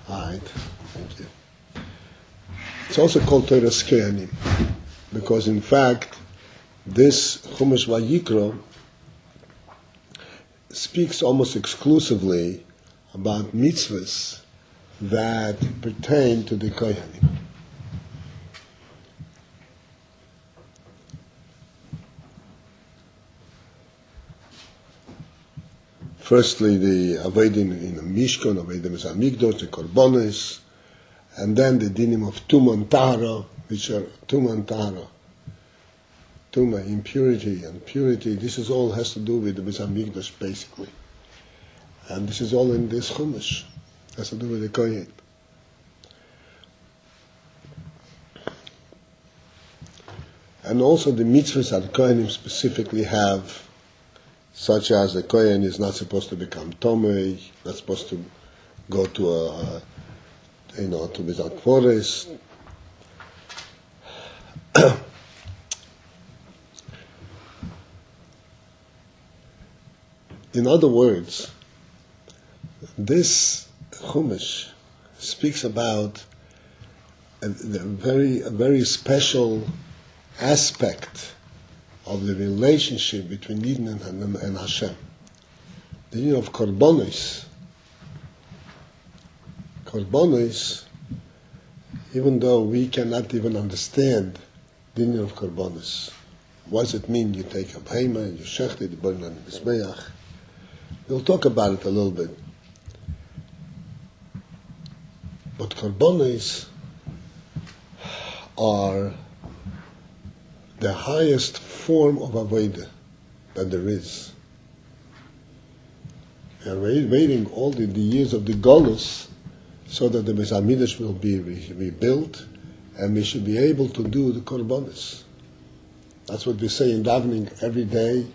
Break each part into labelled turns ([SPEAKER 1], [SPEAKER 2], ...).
[SPEAKER 1] Alright, thank you. It's also called Torah's Kohanim, because in fact, this Chumash Vayikrah speaks almost exclusively about mitzvahs that pertain to the Kohanim. Firstly, the Avedim in the Mishkan, Avedim is Amigdosh, the Korbanos, and then the dinim of Tumah and Tahara, which are Tumah and Tahara. Tumah, impurity and purity, this is all has to do with the Mizamigdash basically. And this is all in this Chumash. Has to do with the Kohen. And also the mitzvahs that Kohanim specifically have, such as the Kohen is not supposed to become Tomei, not supposed to go to to without forest. In other words, this Chumash speaks about a very special aspect of the relationship between Eden and Hashem. The union of Korbanos. Korbanos, even though we cannot even understand the union of Korbanos. What does it mean? You take a behema, you shecht it, you burn it on the Mizbeach. We'll talk about it a little bit. But Korbanos are the highest form of Avodah that there is. We are waiting all the years of the Golus so that the Beis HaMikdash will be rebuilt and we should be able to do the Korbanos. That's what we say in davening every day.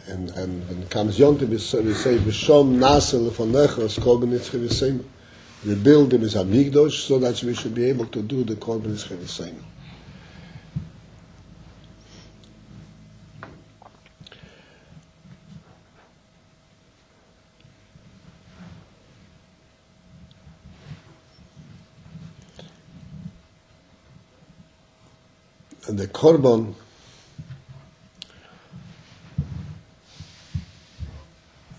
[SPEAKER 1] And when it comes Yom Tov, we say, V'shom nasa lefonecha es kol b'nitzchei v'seinu. Rebuild the Beis HaMikdash so that we should be able to do the kol b'nitzchei v'seinu. And the korban,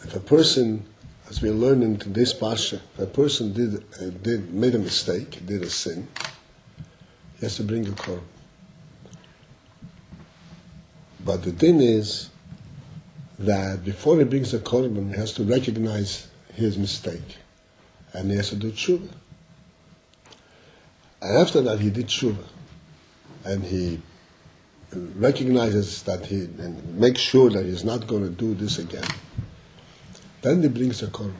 [SPEAKER 1] if a person, as we learn in this parsha, if a person made a mistake, did a sin, he has to bring a korban. But the thing is that before he brings a korban, he has to recognize his mistake, and he has to do tshuva. And after that, he did tshuva. And he recognizes that and makes sure that he's not going to do this again. Then he brings a korban.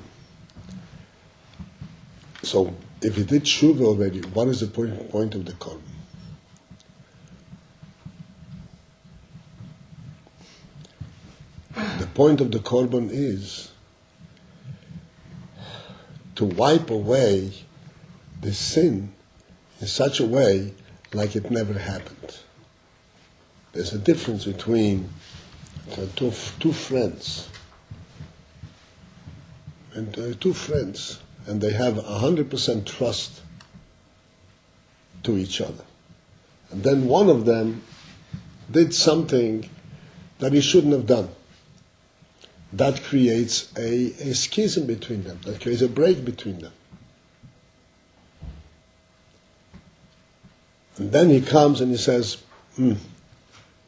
[SPEAKER 1] So, if he did tshuva already, what is the point of the korban? The point of the korban is to wipe away the sin in such a way like it never happened. There's a difference between two friends. And and they have 100% trust to each other. And then one of them did something that he shouldn't have done. That creates a schism between them. That creates a break between them. And then he comes and he says,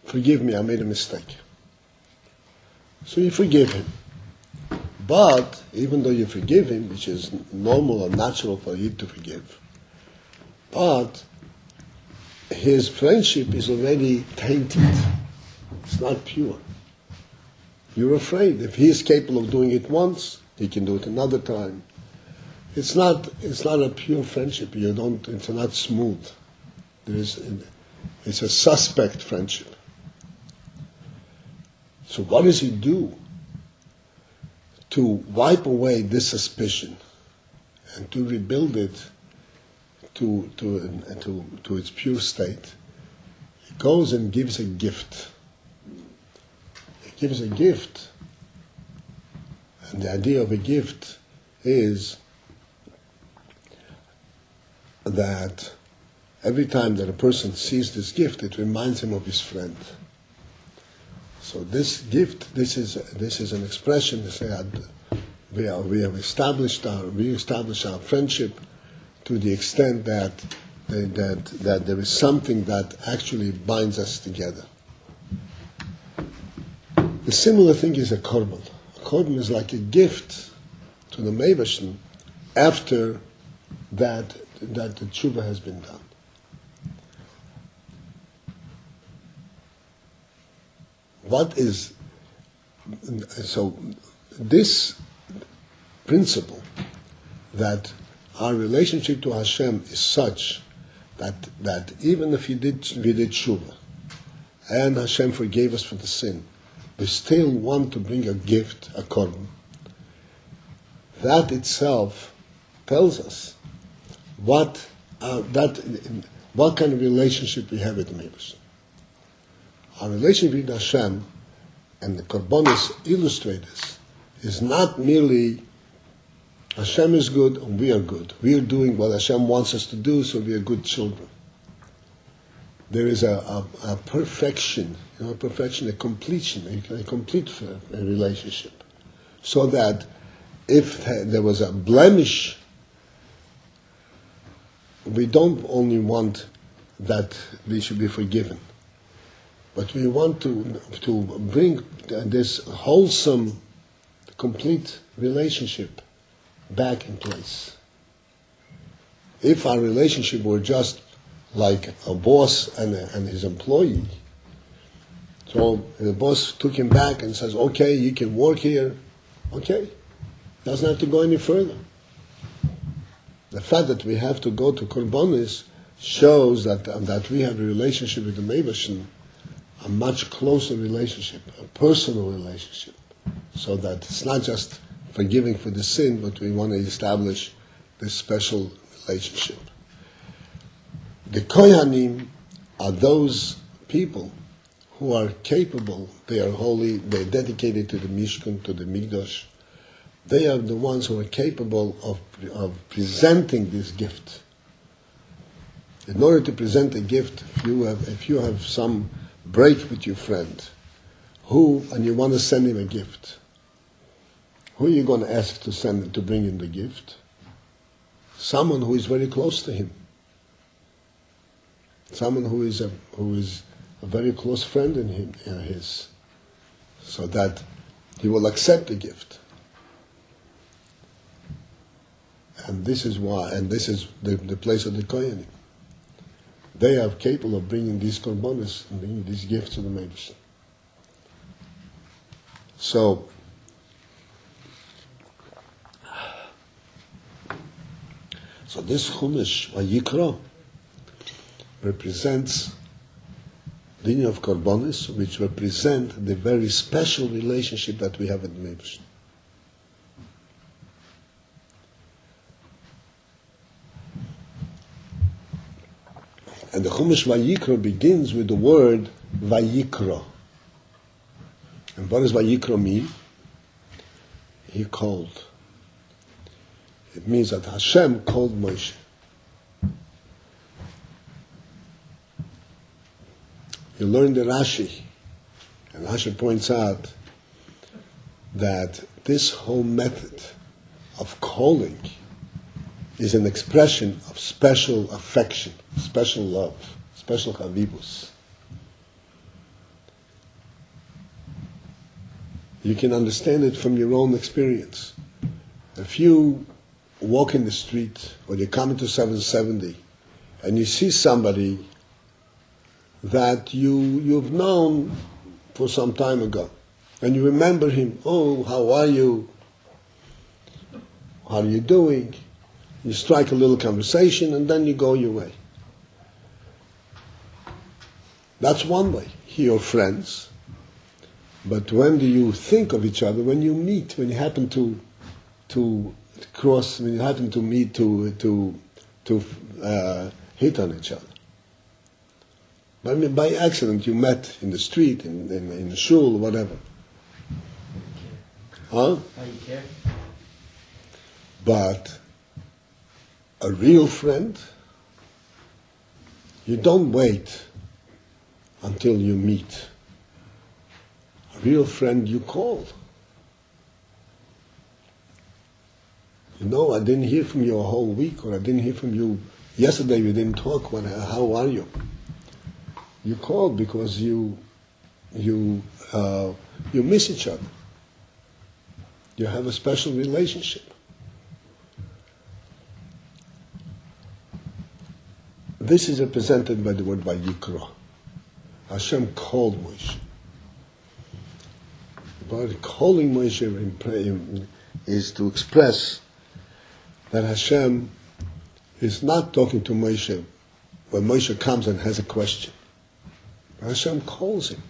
[SPEAKER 1] forgive me, I made a mistake. So you forgive him. But even though you forgive him, which is normal or natural for you to forgive, but his friendship is already tainted. It's not pure. You're afraid. If he is capable of doing it once, he can do it another time. It's not a pure friendship. It's not smooth. It's a suspect friendship. So what does he do to wipe away this suspicion and to rebuild it to its pure state? He goes and gives a gift. He gives a gift, and the idea of a gift is that every time that a person sees this gift, it reminds him of his friend. So this gift, this is an expression to say that we have established our friendship to the extent that there is something that actually binds us together. The similar thing is a korban. A korban is like a gift to the Meibashn after that the tshuva has been done. So this principle that our relationship to Hashem is such that even if we did tshuva and Hashem forgave us for the sin, we still want to bring a gift, a korban. That itself tells us what kind of relationship we have with the Meibashn. Our relationship with Hashem, and the korbanos illustrate this, is not merely Hashem is good and we are good. We are doing what Hashem wants us to do, so we are good children. There is a perfection, a completion, a complete relationship. So that if there was a blemish, we don't only want that we should be forgiven, but we want to bring this wholesome, complete relationship back in place. If our relationship were just like a boss and his employee, so the boss took him back and says, okay, you can work here, okay, doesn't have to go any further. The fact that we have to go to korbanos shows that we have a relationship with the Meibashn, a much closer relationship, a personal relationship, so that it's not just forgiving for the sin, but we want to establish this special relationship. The Kohanim are those people who are capable, they are holy, they're dedicated to the Mishkan, to the Mikdash. They are the ones who are capable of presenting this gift. In order to present a gift, if you have some break with your friend, and you want to send him a gift, who are you going to ask to bring him the gift? Someone who is very close to him. Someone who is a very close friend in his, so that he will accept the gift. And this is why, and this is the place of the Kohanim. They are capable of bringing these korbanos and bringing these gifts to the Meibashn. So this Chumash, Vayikrah, represents the union of korbanos, which represent the very special relationship that we have with the Meibashn. And the Chumash Vayikrah begins with the word Vayikrah. And what does Vayikrah mean? He called. It means that Hashem called Moshe. You learn the Rashi, and Rashi points out that this whole method of calling is an expression of special affection, special love, special chavibus. You can understand it from your own experience. If you walk in the street, or you come into 770, and you see somebody that you've known for some time ago, and you remember him, oh, how are you? How are you doing? You strike a little conversation, and then you go your way. That's one way. You're friends. But when do you think of each other? When you meet, when you happen to cross, when you happen to meet, to hit on each other. I mean, by accident you met in the street, in the shul, whatever. Huh?
[SPEAKER 2] How you care?
[SPEAKER 1] But a real friend, You don't wait until you meet a real friend you call. You know, I didn't hear from you a whole week, or I didn't hear from you yesterday, we didn't talk, how are you? You called because you miss each other. You have a special relationship. This is represented by the word Vayikrah. Hashem called Moshe. But calling Moshe in prayer is to express that Hashem is not talking to Moshe when Moshe comes and has a question. Hashem calls him.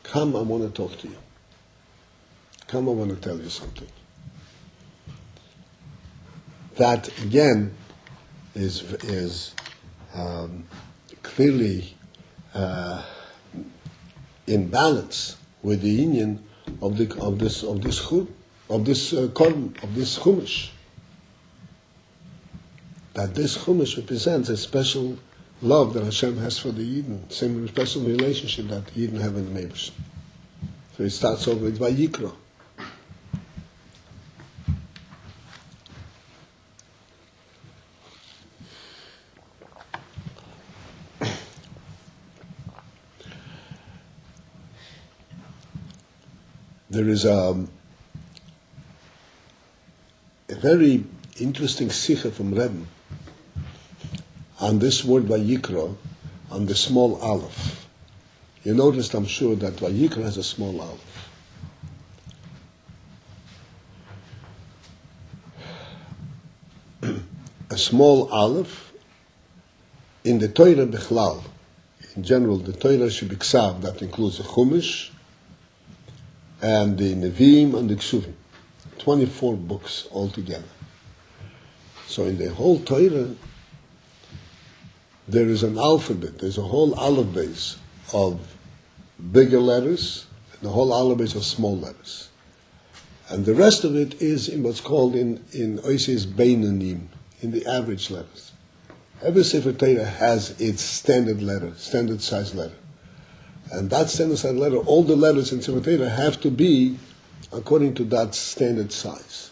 [SPEAKER 1] Come, I want to talk to you. Come, I want to tell you something. That again is clearly in balance with the union of this chumash. That this chumash represents a special love that Hashem has for the Yidden, same special relationship that the Yidden have in the Meibush. So it starts off with Vayikrah. There is a very interesting sikha from Rebbe on this word Vayikrah, on the small aleph. You noticed, I'm sure, that Vayikrah has a small aleph. A small aleph in the Torah Bechlal. In general, the Torah should be ksav, that includes the Chumash and the Nevi'im and the Ksuvim. 24 books altogether. So in the whole Torah, there is an alphabet, there's a whole alphabet of bigger letters, and a whole alphabet of small letters. And the rest of it is in what's called in Oises Beinanim, in the average letters. Every Sefer Torah has its standard letter, standard size letter. And that standard size letter, all the letters in Sefer Torah have to be according to that standard size.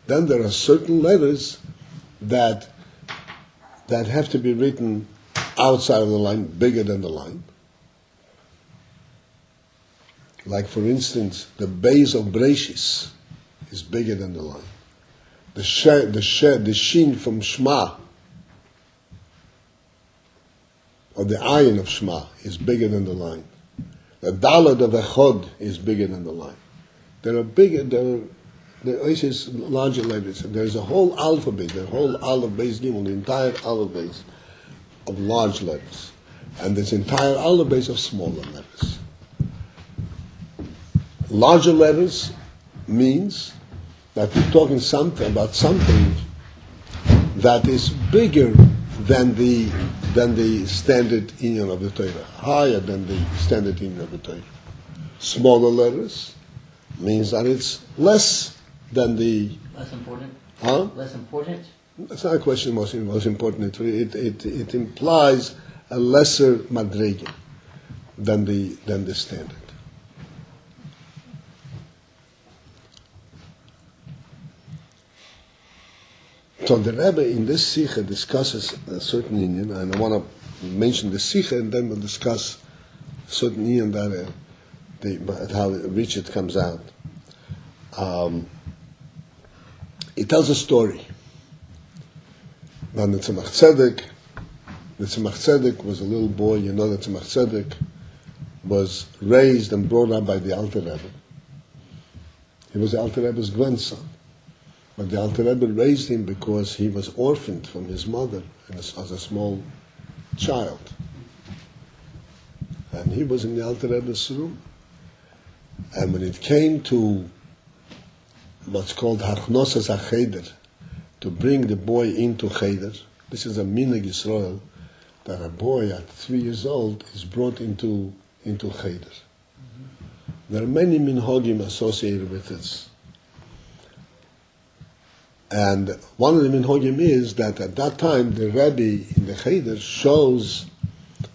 [SPEAKER 1] Then there are certain letters that have to be written outside of the line, bigger than the line. Like, for instance, the base of Breishis is bigger than the line. The shin from Shema, or the ayin of Shema, is bigger than the line. The dalad of Echod is bigger than the line. There are larger letters. There's a whole alphabet, the whole aleph base gimel, the entire aleph base of large letters, and this entire aleph base of smaller letters. Larger letters means that we're talking about something that is bigger than the standard inyan of the Torah, higher than the standard inyan of the Torah. Smaller letters means that it's less than the...
[SPEAKER 2] Less important?
[SPEAKER 1] Huh?
[SPEAKER 2] Less important?
[SPEAKER 1] It's not a question most important. It implies a lesser madrega than the standard. So the Rebbe in this sikha discusses a certain inyan, and I want to mention the sikha, and then we'll discuss a certain inyan that how rich it comes out. It tells a story. Now the Tzemach Tzedek was a little boy. You know that Tzemach Tzedek was raised and brought up by the Alter Rebbe. He was the Alter Rebbe's grandson. But the Alter Rebbe raised him because he was orphaned from his mother as a small child. And he was in the Alter Rebbe's room. And when it came to what's called Harchnosas HaCheder, to bring the boy into Cheder, this is a minhag Yisrael, that a boy at 3 years old is brought into Cheder. Mm-hmm. There are many minhagim associated with this. And one of the minhagim is that at that time the Rebbe in the Cheder shows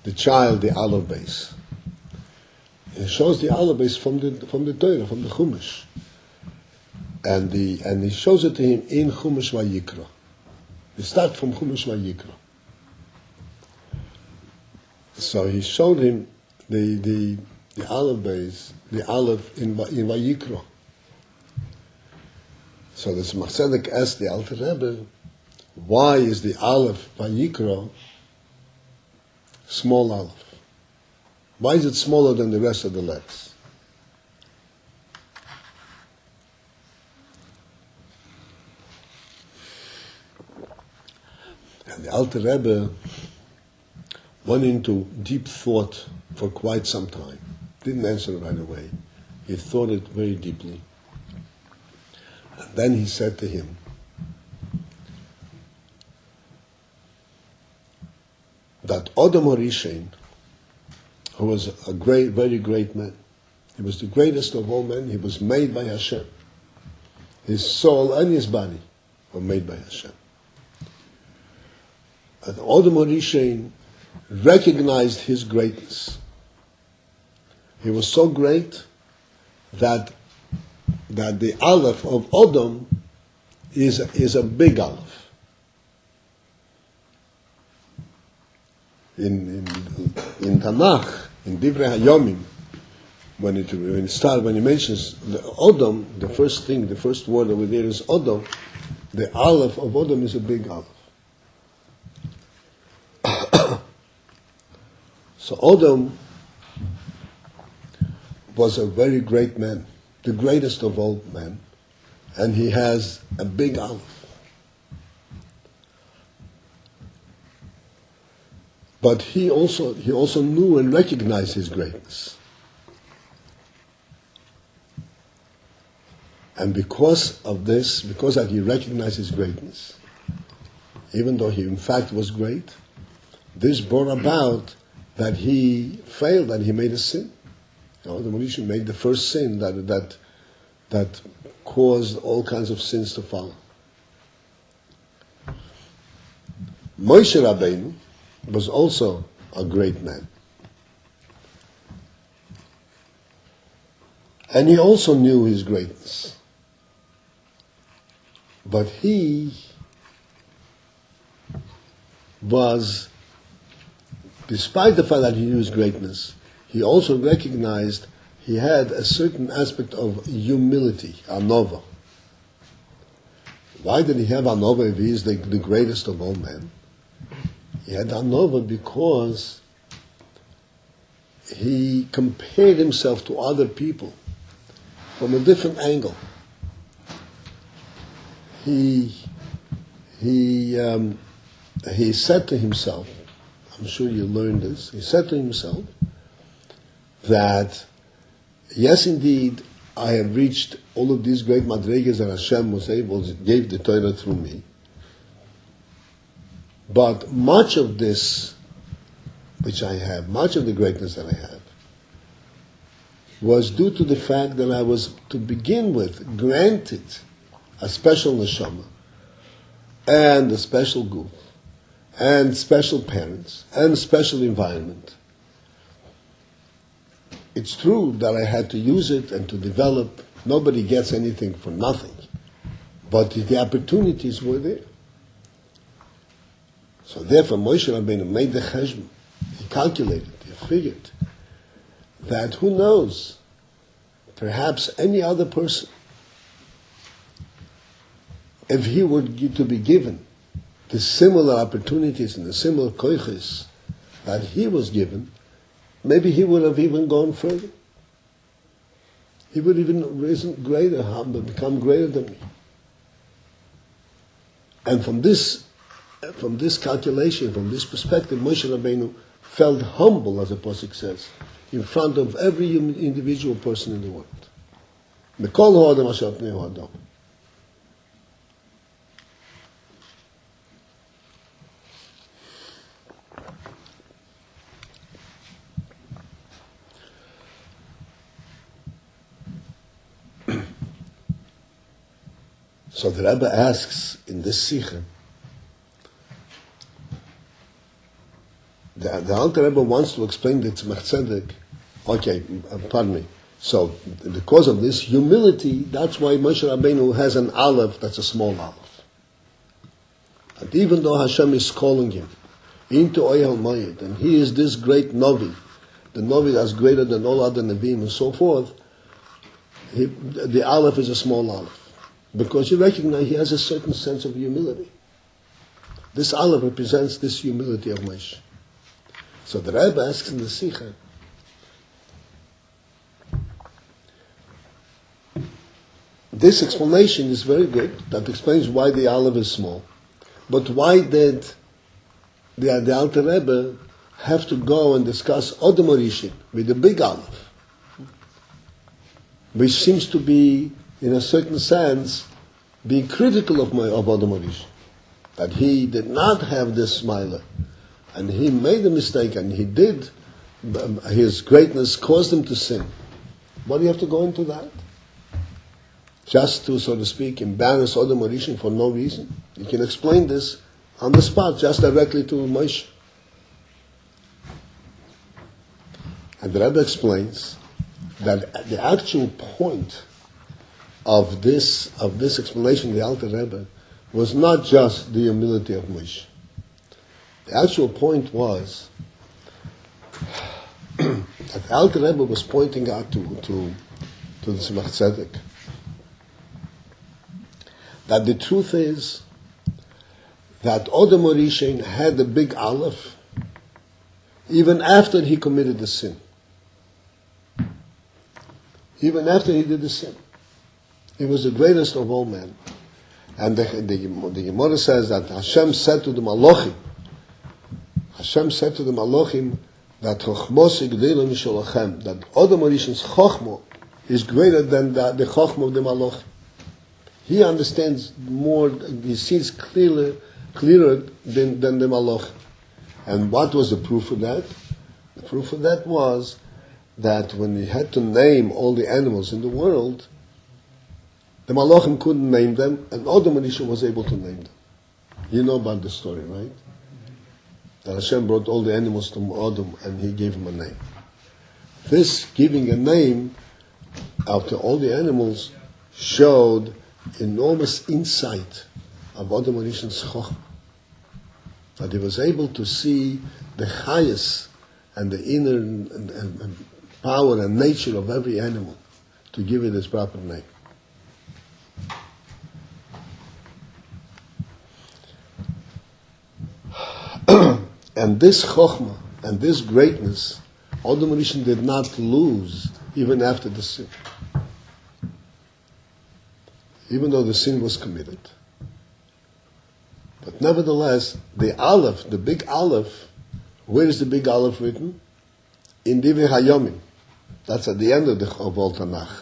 [SPEAKER 1] the child the Aleph base. He shows the Aleph base from the Torah, from the Chumash, and he shows it to him in Chumash Vayikrah. We start from Chumash Vayikrah. So he showed him the Aleph base, the Aleph in Vayikrah. So the Tzemach Tzedek asked the Alter Rebbe, why is the Aleph Vayikrah small Aleph? Why is it smaller than the rest of the letters? And the Alter Rebbe went into deep thought for quite some time. Didn't answer right away. He thought it very deeply. And then he said to him, that Adam HaRishon, who was a very great man, he was the greatest of all men, he was made by Hashem. His soul and his body were made by Hashem. And Adam HaRishon recognized his greatness. He was so great that the Aleph of Adam is a big Aleph. In Tanakh, in Divrei Hayomim, when he mentions the Adam, the first word over there is Adam. The Aleph of Adam is a big Aleph. So Adam was a very great man, the greatest of all men, and he has a big Aleph. But he also knew and recognized his greatness. And because of this, because that he recognized his greatness, even though he in fact was great, this brought about that he failed, that he made a sin. The Mauritian made the first sin that caused all kinds of sins to follow. Moshe Rabbeinu was also a great man. And he also knew his greatness. But he was, despite the fact that he knew his greatness, he also recognized he had a certain aspect of humility, anova. Why did he have anova if he is the greatest of all men? He had anova because he compared himself to other people from a different angle. He said to himself, I'm sure you learned this, he said to himself that, yes indeed, I have reached all of these great madrigas that Hashem gave the Torah through me. But much of this, which I have, much of the greatness that I have, was due to the fact that I was, to begin with, granted a special neshama, and a special guf, and special parents, and special environment. It's true that I had to use it and to develop. Nobody gets anything for nothing. But the opportunities were there. So therefore, Moshe Rabbeinu made the cheshbon. He calculated, he figured that who knows, perhaps any other person, if he were to be given the similar opportunities and the similar koiches that he was given, maybe he would have even gone further. He would even risen greater, become greater than me. And from this calculation, from this perspective, Moshe Rabbeinu felt humble, as the Pasuk says, in front of every individual person in the world. Mikol ha'adam asher pnei ha'adam. So the Rebbe asks in this Sikha, the Alter Rebbe wants to explain the Tzemach Tzedek. Okay, pardon me. So, because of this humility, that's why Moshe Rabbeinu has an aleph that's a small aleph. And even though Hashem is calling him into Oyel Moed, and he is this great Novi, the Novi that's greater than all other Nevi'im and so forth, the aleph is a small aleph. Because you recognize he has a certain sense of humility. This aleph represents this humility of Moshe. So the Rebbe asks in the Sikha, this explanation is very good. That explains why the aleph is small. But why did the Alter Rebbe have to go and discuss Odom Orishim with the big aleph? Which seems to be, in a certain sense, being critical of Odom Orishim. That he did not have this smiler. And he made a mistake, and he did. His greatness caused him to sin. Why do you have to go into that? Just to, so to speak, embarrass Odom Orishim for no reason? You can explain this on the spot, just directly to Moshe. And the Rebbe explains that the actual point of this explanation, the Alter Rebbe, was not just the humility of Moshe. The actual point was that the Alter Rebbe was pointing out to the Tzemach Tzedek that the truth is that Odom Orishim had the big aleph even after he committed the sin. Even after he did the sin. He was the greatest of all men. And the Gemara says that Hashem said to the Malachim that Chochmos Igdeilu Misholachem, that Odom Orishim's Chochmo is greater than the Chochmo of the Malachim. He understands more, he sees clearer than the Malachim. And what was the proof of that? The proof of that was that when he had to name all the animals in the world, the Malachim couldn't name them, and Odom Orishim was able to name them. You know about the story, right? That Hashem brought all the animals to Odom, and he gave him a name. This giving a name after all the animals showed enormous insight of Odom Orishim's Chochmah. That he was able to see the chayas and the inner and power and nature of every animal to give it its proper name. And this chokhmah and this greatness, Odom Orishim did not lose even after the sin. Even though the sin was committed. But nevertheless, the Aleph, the big Aleph, where is the big Aleph written? In Divrei Hayomim. That's at the end of all Tanakh.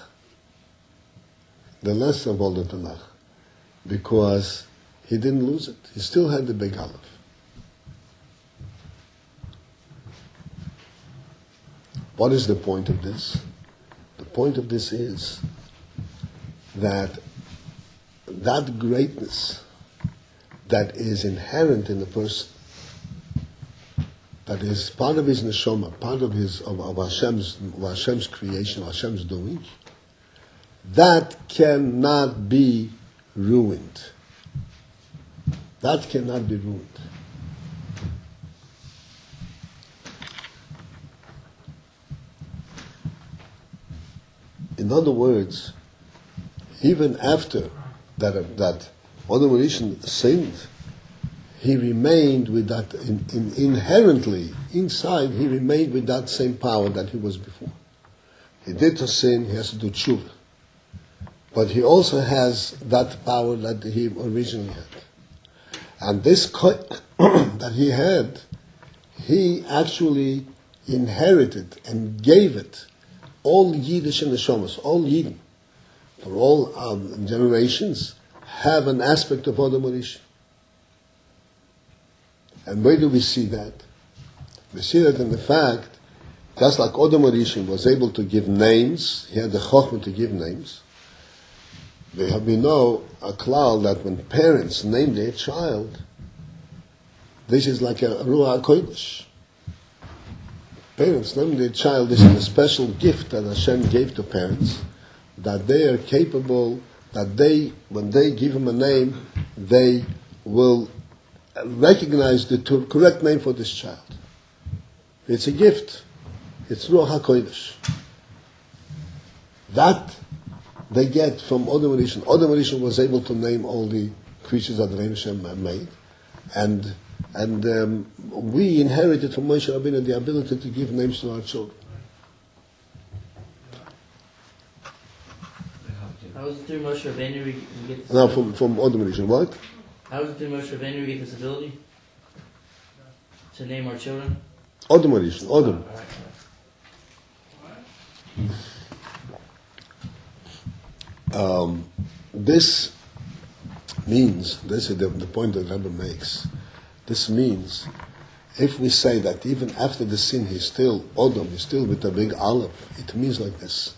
[SPEAKER 1] The last of all the Tanakh. Because he didn't lose it. He still had the big Aleph. What is the point of this? The point of this is that greatness that is inherent in the person, that is part of his neshama, part of Hashem's creation, Hashem's doing, that cannot be ruined. That cannot be ruined. In other words, even after that Odom Orishim sinned, he remained with that, inherently, inside, he remained with that same power that he was before. He did to sin, he has to do tshuva. But he also has that power that he originally had. And this that he had, he actually inherited and gave it. All Yiddish and Neshomas, all Yidden, for all generations, have an aspect of Odom Orishim. And where do we see that? We see that in the fact, just like Odom Orishim was able to give names, he had the chokhmah to give names. We know a klal that when parents name their child, this is like a ruach kodesh. Parents naming their child is a special gift that Hashem gave to parents, that they are capable, that they, when they give him a name, they will recognize the correct name for this child. It's a gift. It's Ruach HaKodesh. That they get from Odom Rishon. Odom Rishon was able to name all the creatures that Rebbe Hashem made, and we inherited from Moshe Rabbeinu the ability to give names to our children.
[SPEAKER 2] How was it through Moshe Rabbeinu we get this?
[SPEAKER 1] Now from Odom Rishon, what?
[SPEAKER 2] How was it through Moshe Rabbeinu we get this ability to name our children?
[SPEAKER 1] Odom Rishon, Odom. This means, this is the point that Rebbe makes, this means, if we say that even after the sin he's still Odom, he's still with a big Aleph, it means like this,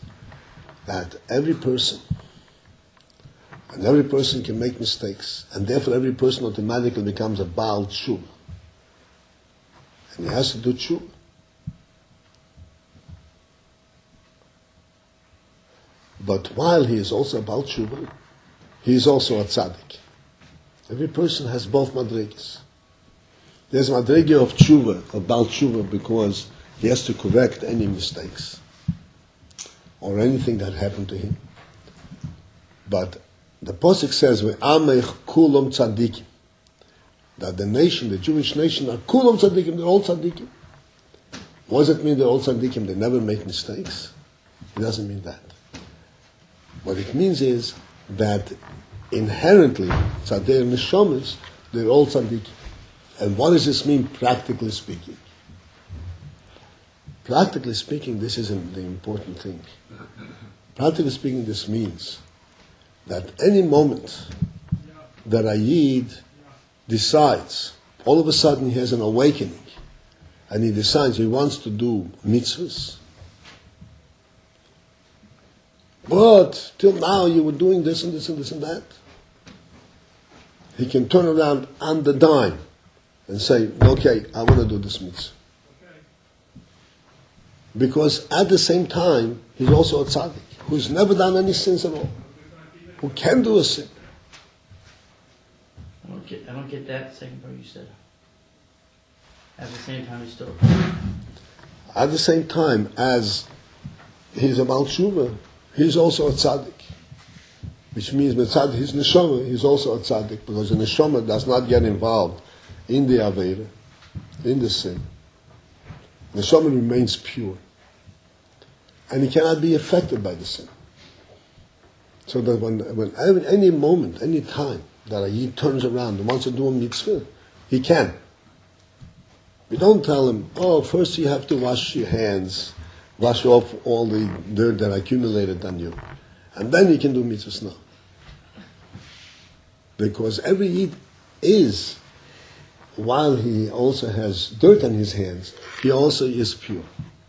[SPEAKER 1] that every person can make mistakes, and therefore every person automatically becomes a Baal Tshuva. And he has to do Tshuva. But while he is also a Baal Tshuva, he is also a tzaddik. Every person has both madrigas. There's a madriga of tshuva, of Baal Tshuva, because he has to correct any mistakes or anything that happened to him. But the Pasuk says, "Ve'amech kulom tzaddikim," that the nation, the Jewish nation, are kulom tzaddikim. They're all tzaddikim. What does it mean? They're all tzaddikim. They never make mistakes. It doesn't mean that. What it means is that inherently, tzaddik neshamas, they're all tzaddikim. And what does this mean, practically speaking? Practically speaking, this isn't the important thing. Practically speaking, this means that any moment that a Yid decides, all of a sudden he has an awakening, and he decides he wants to do mitzvahs, but till now you were doing this and this and this and that, he can turn around on the dime and say, okay, I want to do this mitzvah. Because at the same time, he's also a tzaddik, who's never done any sins at all, who can do a sin.
[SPEAKER 2] I don't get that second part you said. At the same time, he's still.
[SPEAKER 1] At the same time as he's a Baal Tshuva, he's also a tzaddik. Which means that his neshama, he's also a tzaddik, because the neshama does not get involved in the Aveira, in the sin. The neshama remains pure. And he cannot be affected by the sin. So that when any moment, any time that a Yid turns around and wants to do a mitzvah, he can. We don't tell him, oh, first you have to wash your hands, wash off all the dirt that accumulated on you, and then you can do mitzvahs now. Because every Yid is, while he also has dirt on his hands, he also is pure.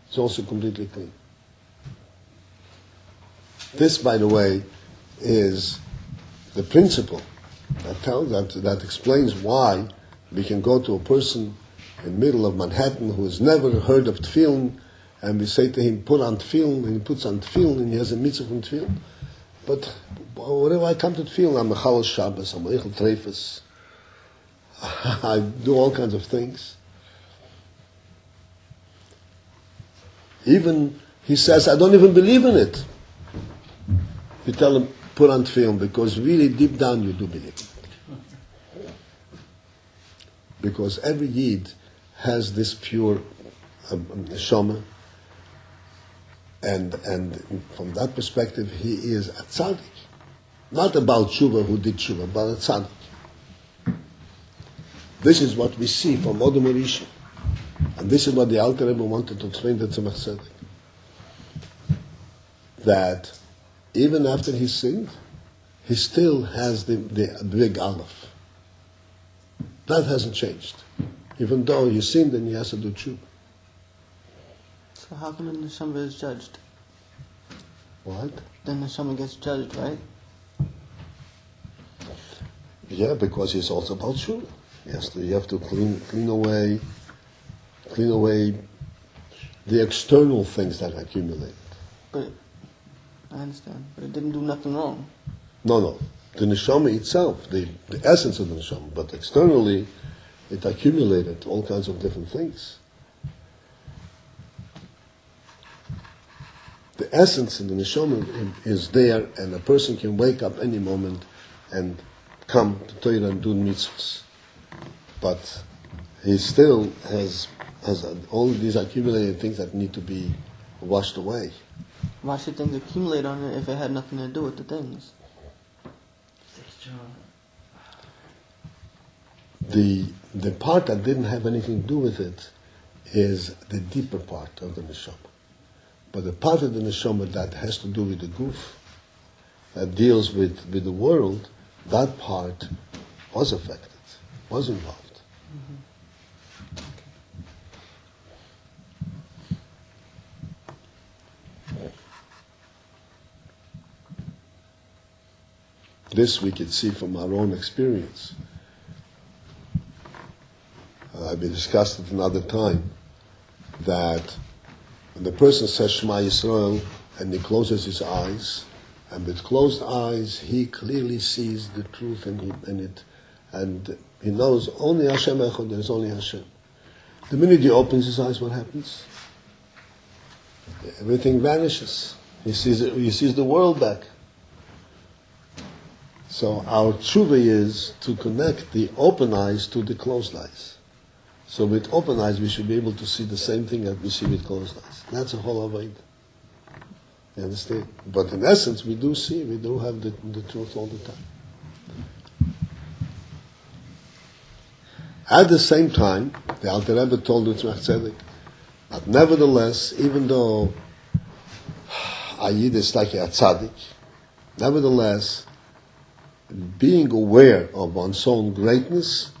[SPEAKER 1] He's also completely clean. This, by the way, is the principle that explains why we can go to a person in the middle of Manhattan who has never heard of tefillin, and we say to him, put on tefillin, and he puts on tefillin, and he has a mitzvah from tefillin. But whenever I come to tefillin, I'm a Chal Shabbos, I'm a Eichel Treifus, I do all kinds of things. Even, he says, I don't even believe in it. You tell him, put on tefillin, because really deep down you do believe in it. Because every Yid has this pure neshama, and from that perspective he is a tzaddik. Not a Baal Tshuva who did tshuva, but a tzaddik. This is what we see from Odom Rishon. And this is what the Alter Rebbe wanted to explain to Tzemach Tzedek. That even after he sinned, he still has the big Aleph. That hasn't changed. Even though he sinned and he has to do tshuva.
[SPEAKER 3] So how come the neshama is judged?
[SPEAKER 1] What?
[SPEAKER 3] The neshama gets judged, right?
[SPEAKER 1] Yeah, because he's also about tshuva. You have to clean away the external things that accumulate.
[SPEAKER 3] But I understand. But it didn't do nothing wrong.
[SPEAKER 1] No. The neshama itself, the essence of the neshama, but externally, it accumulated all kinds of different things. The essence of the neshama is there, and a person can wake up any moment and come to Torah and do mitzvahs. But he still has all these accumulated things that need to be washed away.
[SPEAKER 3] Why should things accumulate on it if it had nothing to do with the things?
[SPEAKER 1] The part that didn't have anything to do with it is the deeper part of the neshama. But the part of the neshama that has to do with the goof, that deals with the world, that part was affected, was involved. This we could see from our own experience. We discussed it another time, that when the person says Shema Yisrael and he closes his eyes, and with closed eyes he clearly sees the truth, and he knows only Hashem Echad, there is only Hashem. The minute he opens his eyes, what happens? Everything vanishes. He sees the world back. So our tshuva is to connect the open eyes to the closed eyes. So with open eyes we should be able to see the same thing that we see with closed eyes. That's a whole avoid. You understand? But in essence we do have the truth all the time. At the same time, the Alter Rebbe told the Tzemach Tzedek that nevertheless, even though a Yid is like a tzaddik, nevertheless, being aware of one's own greatness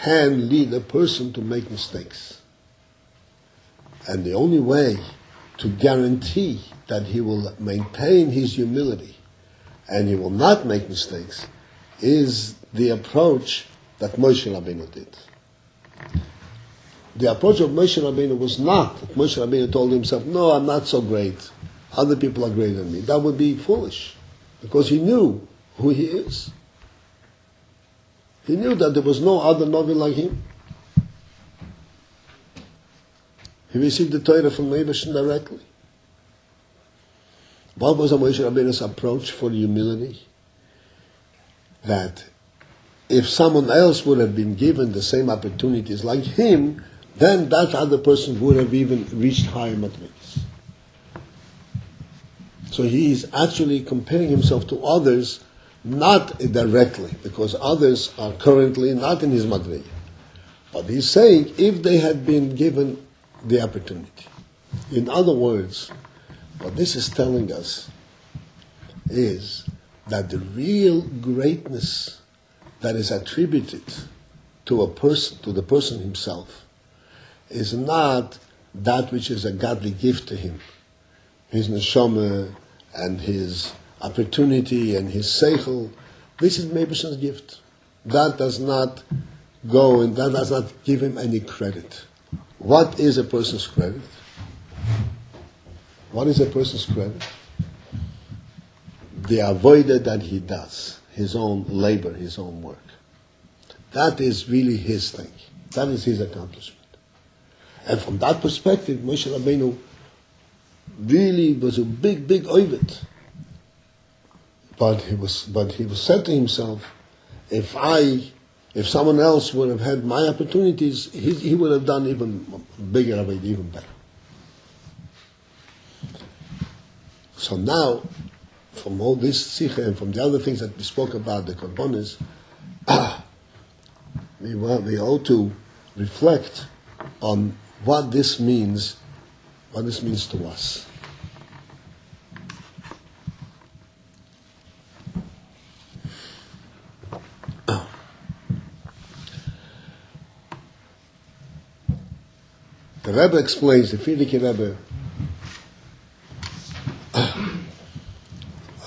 [SPEAKER 1] can lead a person to make mistakes. And the only way to guarantee that he will maintain his humility and he will not make mistakes is the approach that Moshe Rabbeinu did. The approach of Moshe Rabbeinu was not that Moshe Rabbeinu told himself, no, I'm not so great. Other people are greater than me. That would be foolish, because he knew who he is. He knew that there was no other Novi like him. He received the Torah from Eibushan directly. What was Moshe Rabbeinu's approach for humility? That if someone else would have been given the same opportunities like him, then that other person would have even reached higher madrigas. So he is actually comparing himself to others, not directly, because others are currently not in his madriga. But he's saying if they had been given the opportunity. In other words, what this is telling us is that the real greatness that is attributed to a person, to the person himself, is not that which is a godly gift to him, his neshama and his opportunity and his seichel. This is Meibushan's gift. That does not go and that does not give him any credit. What is a person's credit? What is a person's credit? The avodah that he does, his own labor, his own work. That is really his thing. That is his accomplishment. And from that perspective, Moshe Rabbeinu really was a big oived. But he was said to himself, if someone else would have had my opportunities, he would have done even bigger of it, even better. So now, from all this sikha and from the other things that we spoke about, the korbanos, we ought to reflect on what this means to us. The Rebbe explains, the Frierdiker Rebbe,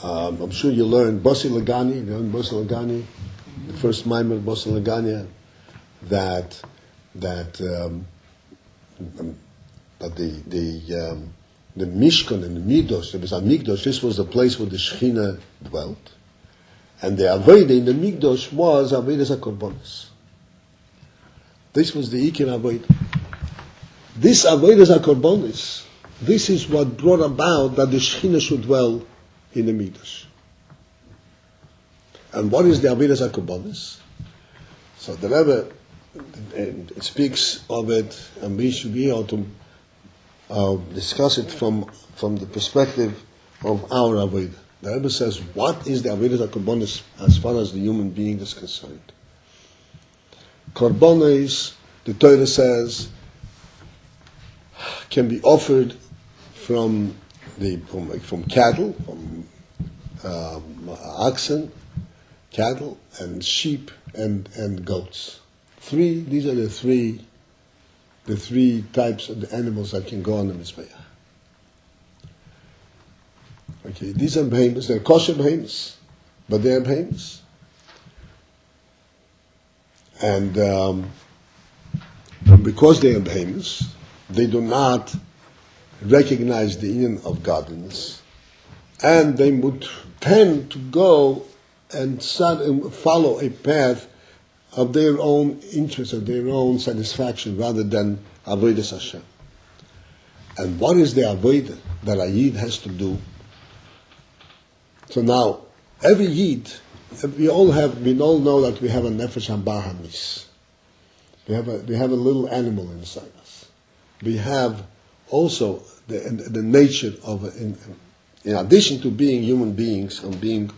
[SPEAKER 1] I'm sure you learned Bossi Lagani, the first Maimer Bossi Lagani, that But the Mishkan and the Midosh, the Mikdash, this was the place where the Shechina dwelt. And the Avodah in the Mikdash was Avodah HaKorbanos. This was the Ikir Avodah. This Avodah HaKorbanos, this is what brought about that the Shechina should dwell in the Mikdash. And what is the Avodah HaKorbanos? So the Rebbe speaks of it, and we should be able to discuss it from the perspective of our Avodah. The Rebbe says, what is the Avodah HaKorbanos as far as the human being is concerned? Korbanos, the Torah says, can be offered from cattle, from oxen, cattle, and sheep, and goats. These are the three types of the animals that can go on the Mizbeach. Okay, these are behemoths, they're kosher behemoths, but they're behemoths. And because they are behemoths, they do not recognize the union of godliness, and they would tend to go and follow a path of their own interest, of their own satisfaction, rather than avodas Hashem. And what is the avodah that a Yid has to do? So now, every Yid, we all know that we have a nefesh habahamis. We have a little animal inside us. We have also the nature of, in addition to being human beings and being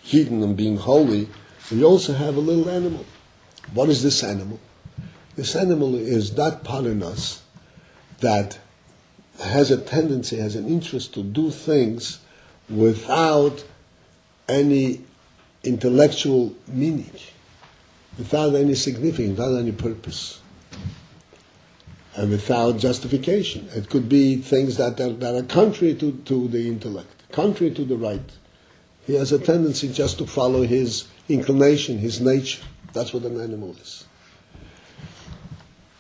[SPEAKER 1] hidden and being holy, we also have a little animal. What is this animal? This animal is that part in us that has a tendency, has an interest to do things without any intellectual meaning, without any significance, without any purpose, and without justification. It could be things that are contrary to the intellect, contrary to the right. He has a tendency just to follow his inclination, his nature. That's what an animal is.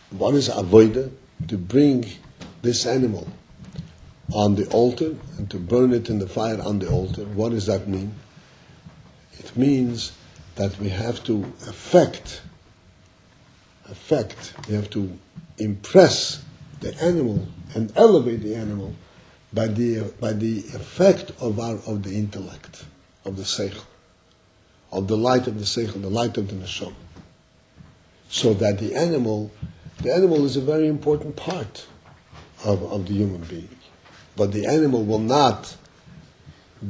[SPEAKER 1] What is avodah? To bring this animal on the altar and to burn it in the fire on the altar. What does that mean? It means that we have to we have to impress the animal and elevate the animal by the effect of the intellect, of the seichel, of the light of the seichel, the light of the neshama. So that the animal is a very important part of the human being. But the animal will not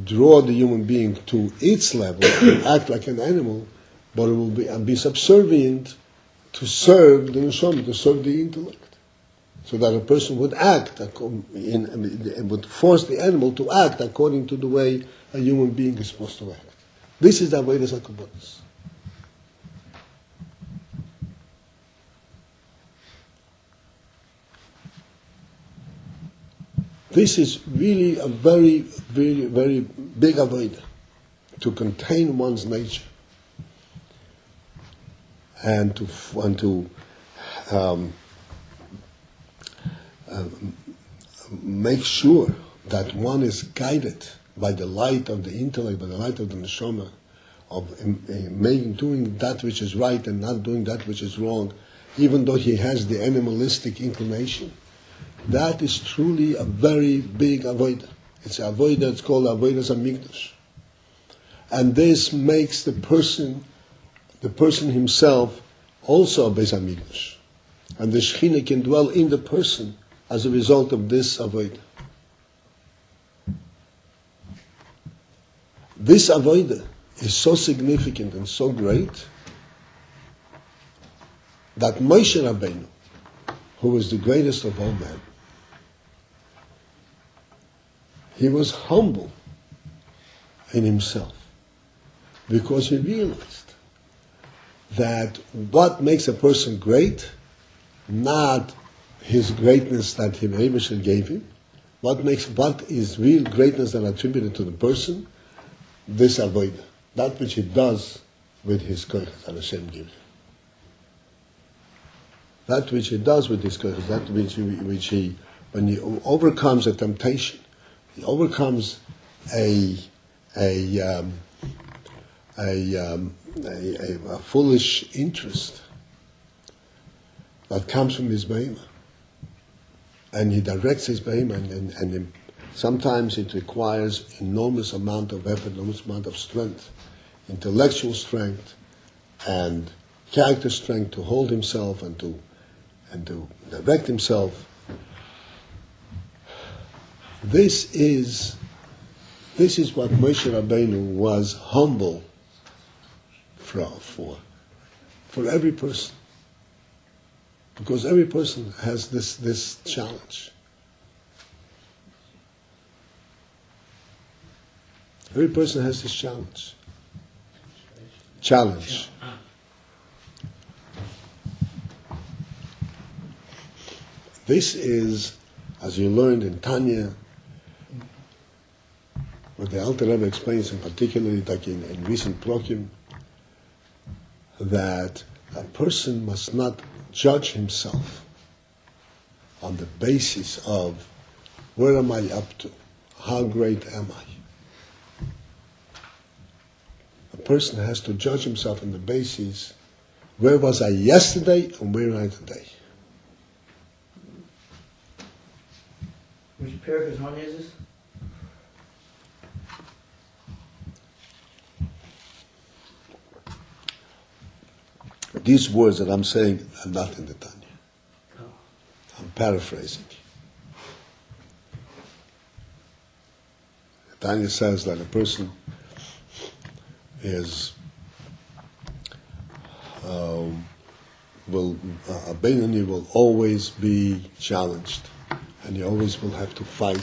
[SPEAKER 1] draw the human being to its level and act like an animal, but it will be subservient to serve the neshama, to serve the intellect. So that a person would act, would force the animal to act according to the way a human being is supposed to act. This is the Avodas HaKorbanos. This is really a very, very, very big avodah, to contain one's nature and to make sure that one is guided by the light of the intellect, by the light of the neshama, of doing that which is right and not doing that which is wrong, even though he has the animalistic inclination. That is truly a very big avodah. It's an avodah, it's called avodas hamikdash. And this makes the person himself also a beis hamikdash. And the Shekhinah can dwell in the person as a result of this avodah. This avodah is so significant and so great that Moshe Rabbeinu, who was the greatest of all men, he was humble in himself because he realized that what makes a person great, not his greatness that the Eibusher gave him, what is real greatness that attributed to the person, this avodah, that which he does with his koyches that Hashem gives him. That which he does with his koyches, that which he when he overcomes a temptation, he overcomes a foolish interest that comes from his behemoth, and he directs his behemoth, and sometimes it requires enormous amount of effort, enormous amount of strength, intellectual strength, and character strength to hold himself and to direct himself. This is what Moshe Rabbeinu was humble for every person, because every person has this challenge. Every person has this challenge. This is, as you learned in Tanya, what the Alter Rebbe explains, and particularly like in recent Prokim, that a person must not judge himself on the basis of where am I up to, how great am I. A person has to judge himself on the basis, where was I yesterday and where am I today.
[SPEAKER 2] Which pair of Hizmani is this?
[SPEAKER 1] These words that I'm saying are not in the Tanya.
[SPEAKER 2] Oh.
[SPEAKER 1] I'm paraphrasing. The Tanya says that a person is a Beinoni will always be challenged, and he always will have to fight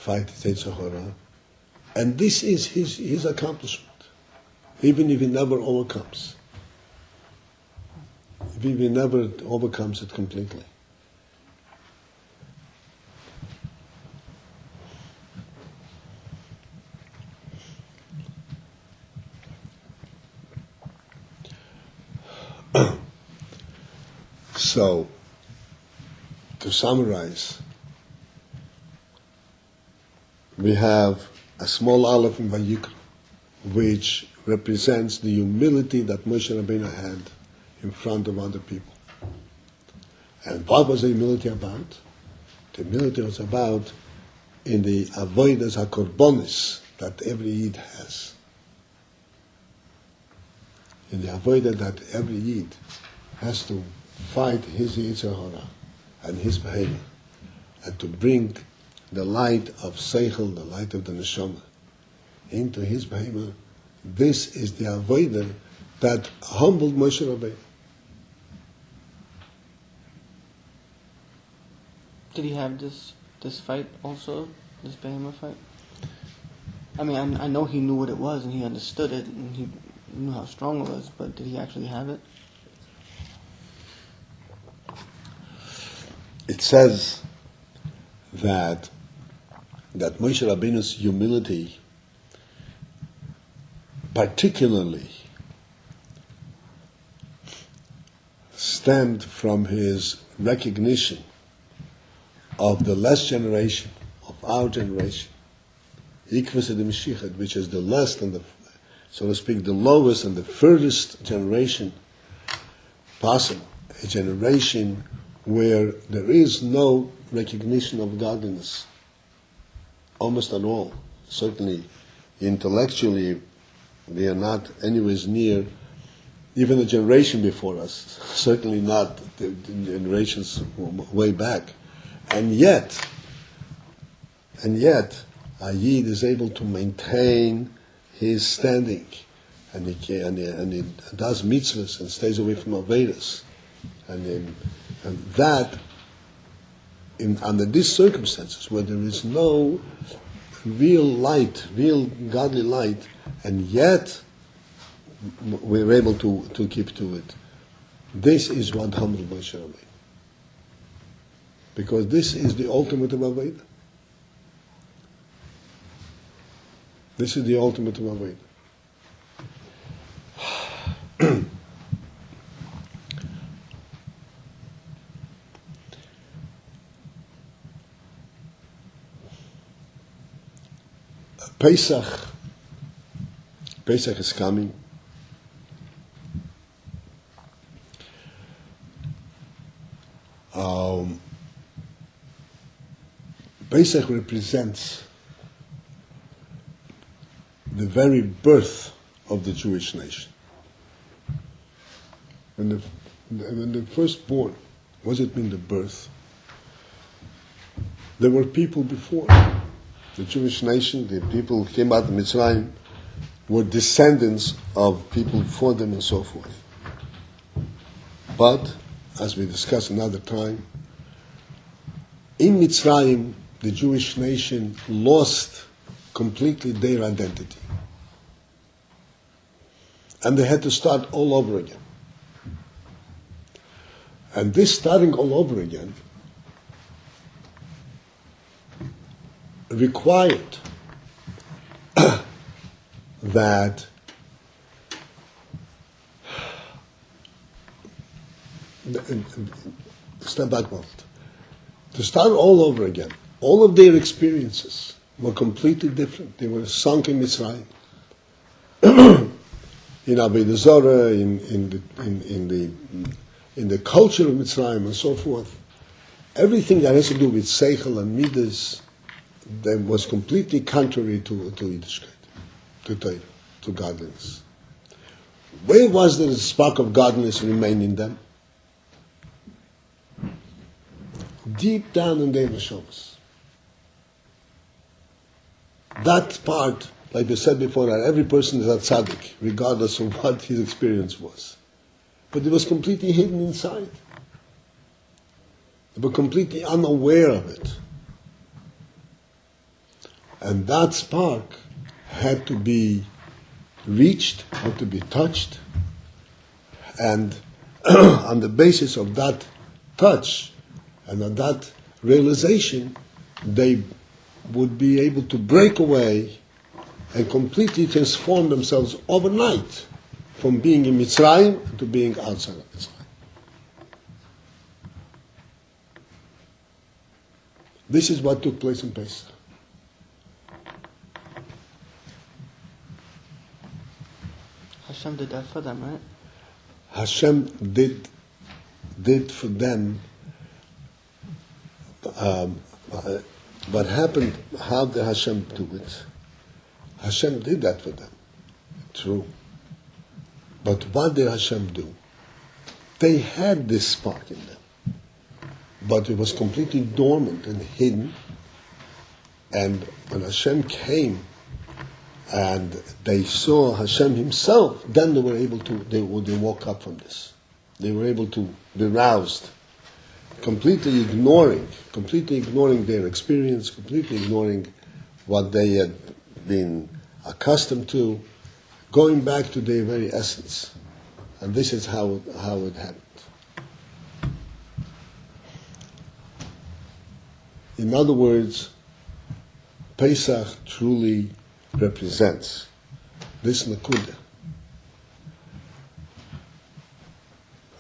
[SPEAKER 1] Yetzer Hara, and this is his accomplishment, even if he never overcomes. If he never overcomes it completely. So, to summarize, we have a small aleph in Vayikrah, which represents the humility that Moshe Rabbeinu had in front of other people. And what was the humility about? The humility was about in the avodas hakorbonis that every Yid has. In the avodah that every Yid has to fight his Yetzer Hara and his behemoth, and to bring the light of Seichel, the light of the Neshama, into his behemoth. This is the avodah that humbled Moshe Rabbeinu.
[SPEAKER 3] Did he have this fight also, this behemoth fight? I mean, I know he knew what it was and he understood it and he knew how strong it was, but did he actually have it?
[SPEAKER 1] It says that Moshe Rabbeinu's humility particularly stemmed from his recognition of the last generation, of our generation, which is the last and the, so to speak, the lowest and the furthest generation possible, a generation where there is no recognition of godliness, almost at all. Certainly, intellectually, we are not anywhere near even the generation before us, certainly not the generations way back. And yet, a Yid is able to maintain his standing, and he does mitzvahs and stays away from avedas, and that, under these circumstances where there is no real light, real godly light, and yet we're able to keep to it. This is what humbled Moshe Rabbeinu. Because this is the ultimate of Aveda. This is the ultimate of Aveda. Pesach is coming. Pesach represents the very birth of the Jewish nation. When the firstborn, what does it mean, the birth? There were people before. The Jewish nation, the people who came out of Mitzrayim, were descendants of people before them and so forth. But, as we discussed another time, in Mitzrayim, the Jewish nation lost completely their identity. And they had to start all over again. And this starting all over again required that step back a moment. To start all over again, all of their experiences were completely different. They were sunk in Mitzrayim, in Avodah Zarah, in the culture of Mitzrayim and so forth. Everything that has to do with Seichel and Midas, that was completely contrary to Yiddishkeit, to Torah, to godliness. Where was the spark of godliness remain in them? Deep down in their neshamas. That part, like we said before, that every person is a tzaddik, regardless of what his experience was. But it was completely hidden inside. They were completely unaware of it. And that spark had to be reached, had to be touched, and on the basis of that touch and of that realization, they would be able to break away and completely transform themselves overnight from being in Mitzrayim to being outside of Mitzrayim. This is what took place in Pesach.
[SPEAKER 3] Hashem did that for them, right?
[SPEAKER 1] Hashem did for them. What happened? How did Hashem do it? Hashem did that for them. True. But what did Hashem do? They had this spark in them, but it was completely dormant and hidden. And when Hashem came and they saw Hashem Himself, then they were able to, they woke up from this. They were able to be roused, completely ignoring their experience, completely ignoring what they had been accustomed to, going back to their very essence. And this is how it happened. In other words, Pesach truly represents this nakuda,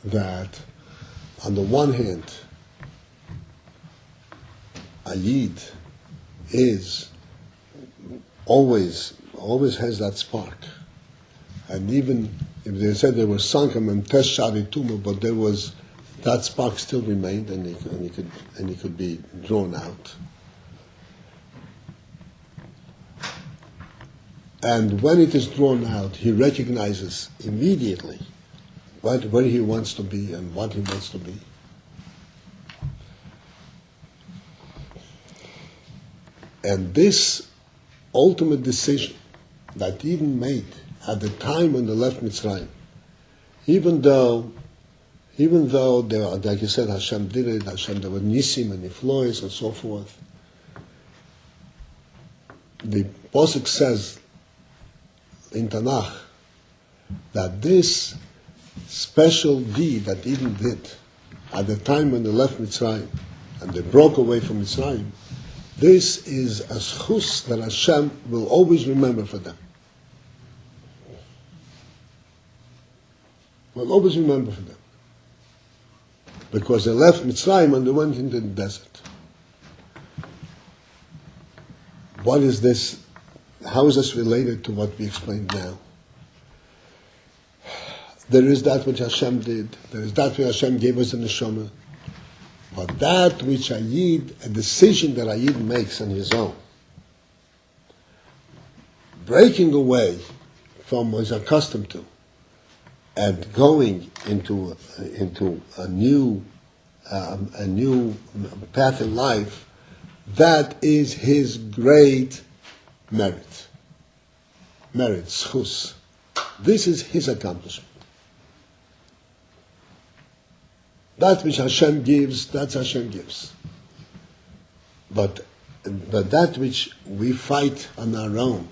[SPEAKER 1] that on the one hand, a Yid is always has that spark. And even if they said they were sunk and test shari tumor, but there was that spark still remained, and he could be drawn out. And when it is drawn out, he recognizes immediately where he wants to be and what he wants to be. And this ultimate decision that Eden made at the time when they left Mitzrayim, even though there, like you said, Hashem did it, there were Nisim and Niflois and so forth, the Pasuk says in Tanakh that this special deed that Eden did at the time when they left Mitzrayim and they broke away from Mitzrayim, this is a schus that Hashem will always remember for them. Will always remember for them. Because they left Mitzrayim and they went into the desert. What is this how is this related to what we explained now? There is that which Hashem did. There is that which Hashem gave us in the neshama. But that which a decision that a Yid makes on his own, breaking away from what he's accustomed to, and going into a new path in life, that is his great merit. Merit, schus. This is his accomplishment. That which Hashem gives, that's Hashem gives. But that which we fight on our own,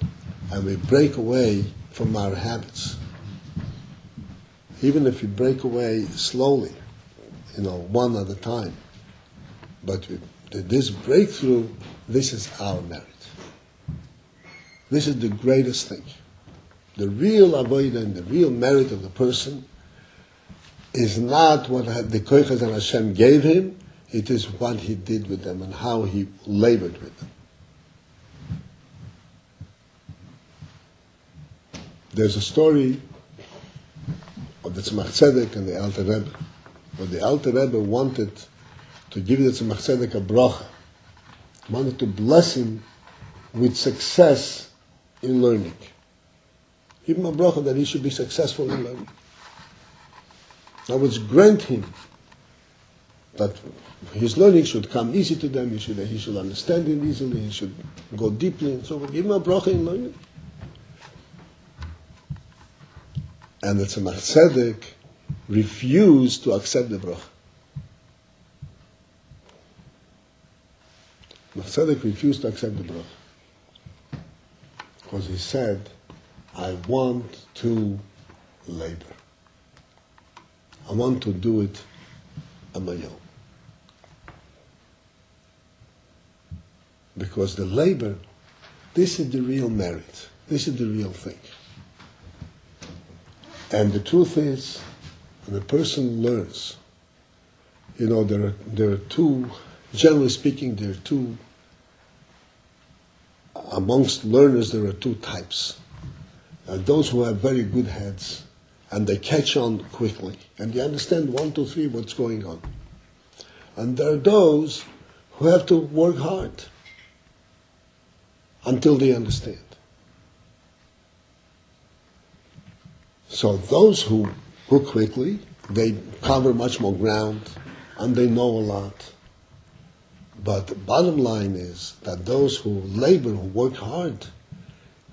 [SPEAKER 1] and we break away from our habits, even if we break away slowly, one at a time, but this breakthrough, this is our merit. This is the greatest thing. The real avodah and the real merit of the person is not what the koiches that Hashem gave him, it is what he did with them and how he labored with them. There's a story of the Tzemach Tzedek and the Alter Rebbe, where the Alter Rebbe wanted to give the Tzemach Tzedek a bracha, wanted to bless him with success in learning. Give him a bracha that he should be successful in learning. In other words, grant him that his learning should come easy to them, he should understand it easily, he should go deeply, and so on. Give him a bracha in learning. And the Tzemach Tzedek refused to accept the bracha. Tzemach Tzedek refused to accept the bracha because he said, I want to labor. I want to do it on my own. Because the labor, this is the real merit. This is the real thing. And the truth is, when a person learns, there are two, generally speaking, there are two, amongst learners there are two types. Those who have very good heads, and they catch on quickly, and they understand 1, 2, 3 what's going on. And there are those who have to work hard until they understand. So those who quickly, they cover much more ground, and they know a lot. But the bottom line is that those who labor, who work hard,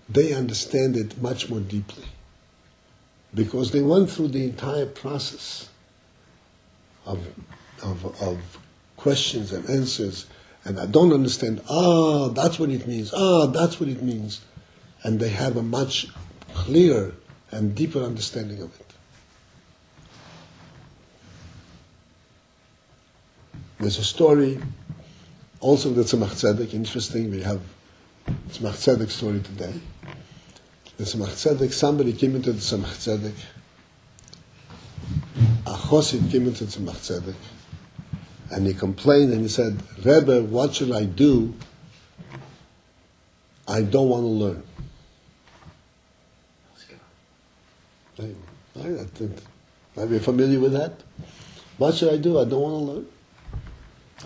[SPEAKER 1] they understand it much more deeply. Because they went through the entire process of questions and answers, and I don't understand, that's what it means, that's what it means. And they have a much clearer and deeper understanding of it. There's a story, also the Tzemach Tzedek, interesting, we have Tzemach Tzedek story today. The Tzemach Tzedek, somebody came into the Tzemach Tzedek, a Chosid came into the Tzemach Tzedek, and he complained and he said, Rebbe, what should I do? I don't want to learn. Are you familiar with that? What should I do? I don't want to learn.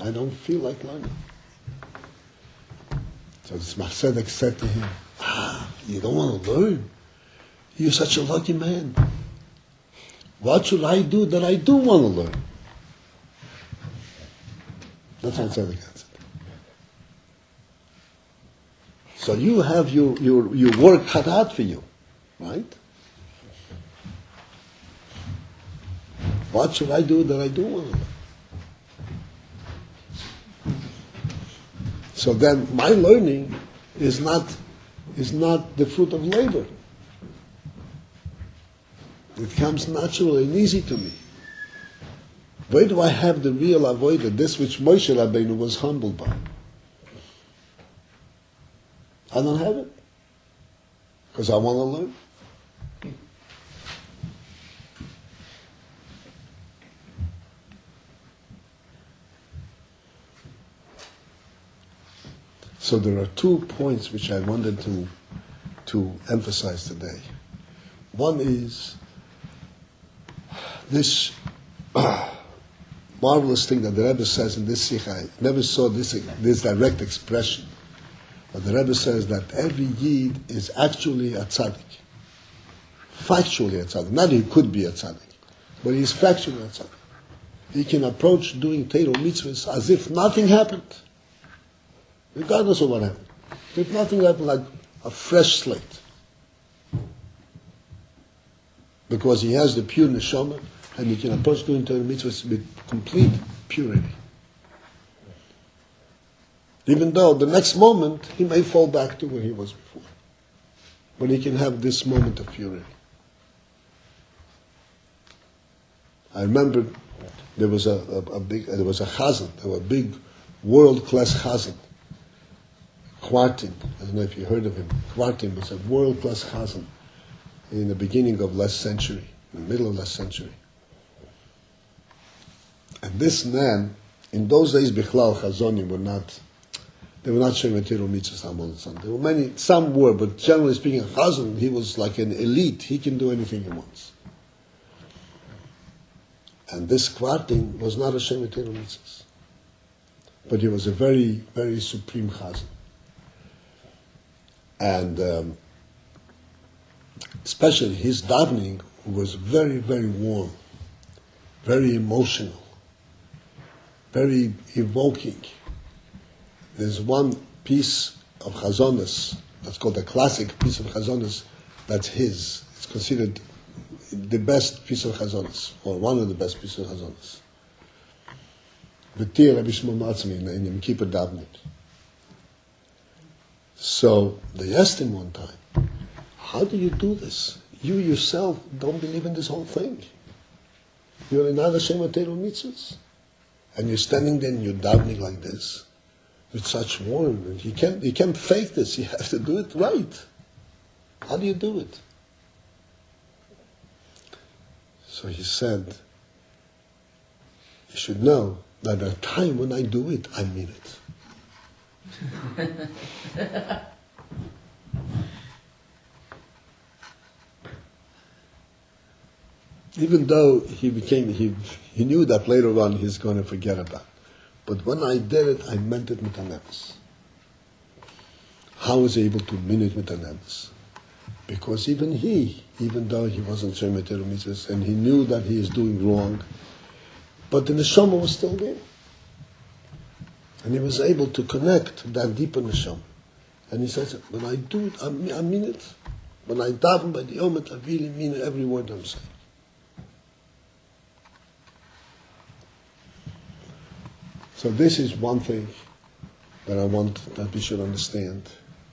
[SPEAKER 1] I don't feel like learning. So the Tzemach Tzedek said to him, you don't want to learn? You're such a lucky man. What should I do that I do want to learn? That's what Tzedek answered. So you have your work cut out for you, right? What should I do that I do want to learn? So then my learning is not the fruit of labor. It comes naturally and easy to me. Where do I have the real avodah, this which Moshe Rabbeinu was humbled by? I don't have it. Because I want to learn. So there are 2 points which I wanted to to emphasize today. One is this marvelous thing that the Rebbe says in this Sikha. I never saw this direct expression, but the Rebbe says that every Yid is actually a tzaddik. Factually a tzaddik. Not he could be a tzaddik, but he is factually a tzaddik. He can approach doing Torah mitzvahs as if nothing happened, regardless of what happened. If nothing happened, like a fresh slate. Because he has the pure neshama, and he can approach doing Torah mitzvahs with complete purity. Even though the next moment he may fall back to where he was before. But he can have this moment of purity. I remember there was a chazan, there was a big world-class chazan. Kwartin, I don't know if you heard of him. Kwartin was a world-class chazan in the beginning of last century, in the middle of last century. And this man, in those days, Bichlal Chazonim were not showing Torah mitzvahs all the time. There were many, some were, but generally speaking, Chazan, he was like an elite. He can do anything he wants. And this Kwartin was not a Shem Torah mitzvahs. But he was a very, very supreme Chazan. And especially his davening was very, very warm, very emotional, very evoking. There's one piece of Chazonis that's called a classic piece of Chazonis that's his. It's considered the best piece of Chazonis, or one of the best pieces of Chazonis. V'tir Rabbi Shmuel Matzmi in Yom Kippur davening. So they asked him one time, how do you do this? You yourself don't believe in this whole thing. You're in other Shem Torah mitzvahs. And you're standing there and you're davening like this, with such warmth. And you can't fake this. You have to do it right. How do you do it? So he said, you should know that at a time when I do it, I mean it. Even though he knew that later on he's going to forget about it. But when I did it, I meant it with an emphasis. How was he able to mean it with an emphasis? Because even though he wasn't Shemei Torah mitzvahs, and he knew that he is doing wrong, but the neshama was still there. And he was able to connect that deeper neshama. And he says, when I do it, I mean it. When I daven by the Omet, I really mean every word I'm saying. So this is one thing that I want that we should understand,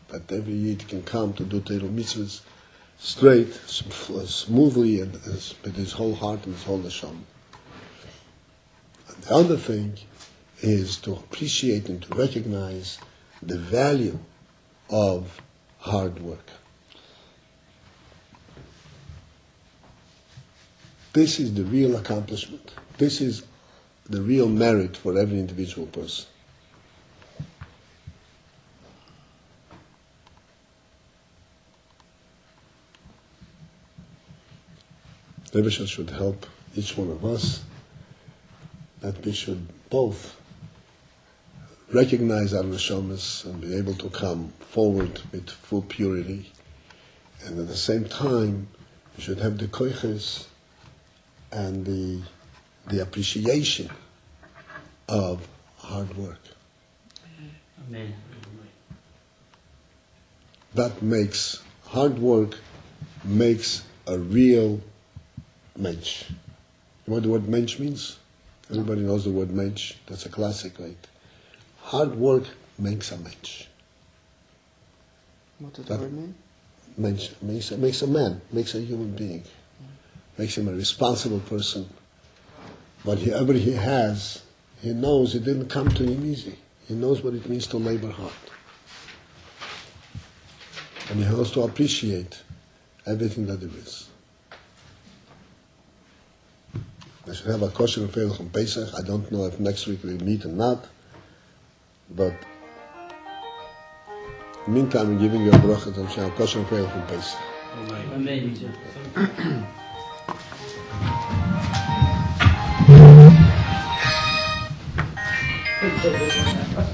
[SPEAKER 1] that every Yid can come to do Torah mitzvahs straight, smoothly, and with his whole heart and his whole neshama. And the other thing is to appreciate and to recognize the value of hard work. This is the real accomplishment. This is the real merit for every individual person. Rebbe should help each one of us that we should both recognize our neshamas and be able to come forward with full purity, and at the same time we should have the koiches and the appreciation of hard work.
[SPEAKER 2] Amen.
[SPEAKER 1] That makes hard work makes a real mensch. You know what the word mensch means? Everybody knows the word mensch. That's a classic, right? Hard work makes a mensch.
[SPEAKER 3] What does the word mean?
[SPEAKER 1] Mensch makes a man, makes a human being, makes him a responsible person. Whatever he has, he knows it didn't come to him easy. He knows what it means to labor hard. And he has to appreciate everything that there is. I should have a kosher and fail on Pesach. I don't know if next week we'll meet or not, but the meantime, I'm giving you a bracha to Hashem. Kosher and prayer from Pesach.
[SPEAKER 2] Amen. You too.